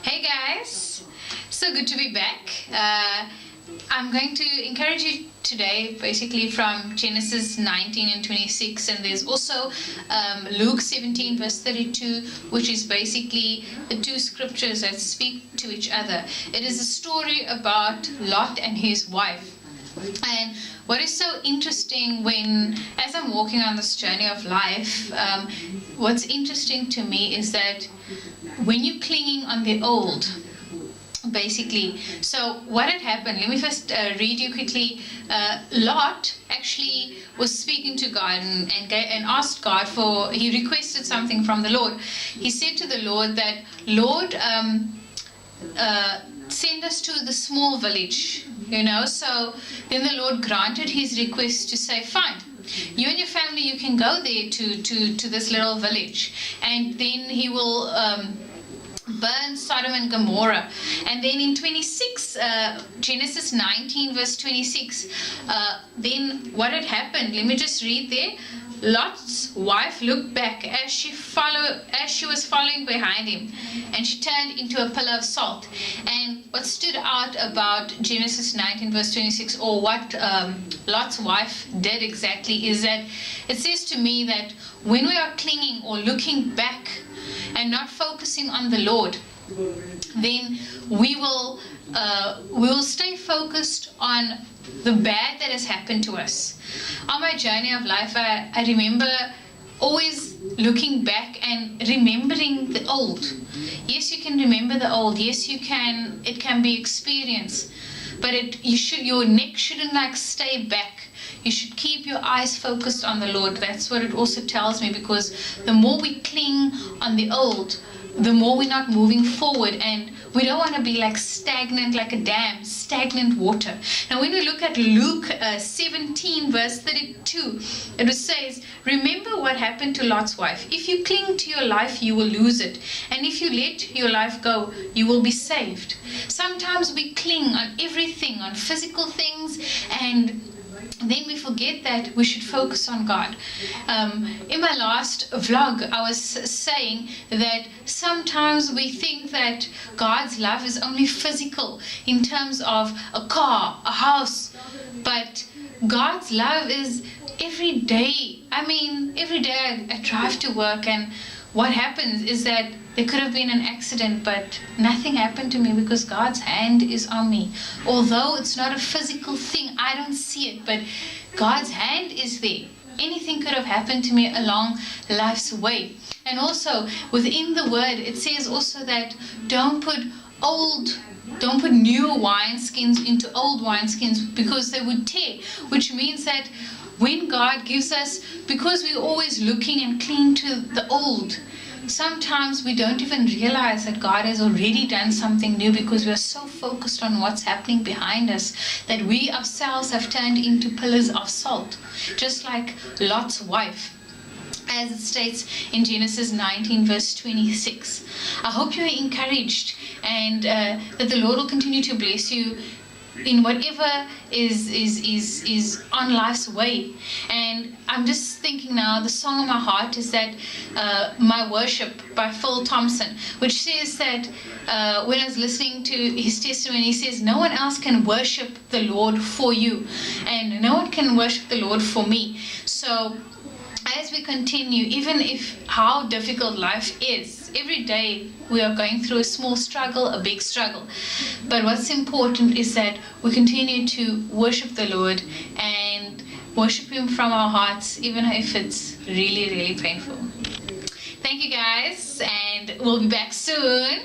Hey guys, so good to be back. I'm going to encourage you today basically from Genesis 19 and 26, and there's also Luke 17 verse 32, which is basically the two scriptures that speak to each other. It is a story about Lot and his wife. And what is so interesting as I'm walking on this journey of life, what's interesting to me is that when you're clinging on the old, basically, so what had happened, let me first read you quickly. Lot actually was speaking to God and asked God he requested something from the Lord. He said to the Lord that, Lord, send us to the small village, so then the Lord granted his request to say, fine, you and your family, you can go there to this little village, and then he will burn Sodom and Gomorrah. And then in 26, Genesis 19 verse 26, then what had happened, let me just read there. Lot's wife looked back as she was following behind him, and she turned into a pillar of salt. And what stood out about Genesis 19 verse 26, or what Lot's wife did exactly, is that it says to me that when we are clinging or looking back and not focusing on the Lord, then we will stay focused on the bad that has happened to us. On my journey of life, I remember always looking back and remembering the old. Yes, you can remember the old. Yes, you can. It can be experienced, but your neck shouldn't stay back. You should keep your eyes focused on the Lord. That's what it also tells me, because the more we cling on the old, the more we're not moving forward, and we don't want to be stagnant, like a dam, stagnant water. Now when we look at Luke 17 verse 32, it says, remember what happened to Lot's wife. If you cling to your life, you will lose it. And if you let your life go, you will be saved. Sometimes we cling on everything, on physical things, and then we forget that we should focus on God. In my last vlog, I was saying that sometimes we think that God's love is only physical, in terms of a car, a house, but God's love is every day. Every day I drive to work, and what happens is that there could have been an accident, but nothing happened to me because God's hand is on me. Although it's not a physical thing, I don't see it, but God's hand is there. Anything could have happened to me along life's way. And also within the word, it says also that don't put new wineskins into old wineskins, because they would tear, which means that when God gives us, because we're always looking and clinging to the old, sometimes we don't even realize that God has already done something new, because we are so focused on what's happening behind us that we ourselves have turned into pillars of salt, just like Lot's wife, as it states in Genesis 19 verse 26. I hope you are encouraged, and that the Lord will continue to bless you in whatever is on life's way. And I'm just thinking now, the song of my heart is that My Worship by Phil Thompson, which says that when I was listening to his testimony, he says no one else can worship the Lord for you, and no one can worship the Lord for me. So as we continue, even if how difficult life is, every day we are going through a small struggle, a big struggle. But what's important is that we continue to worship the Lord and worship Him from our hearts, even if it's really, really painful. Thank you guys, and we'll be back soon.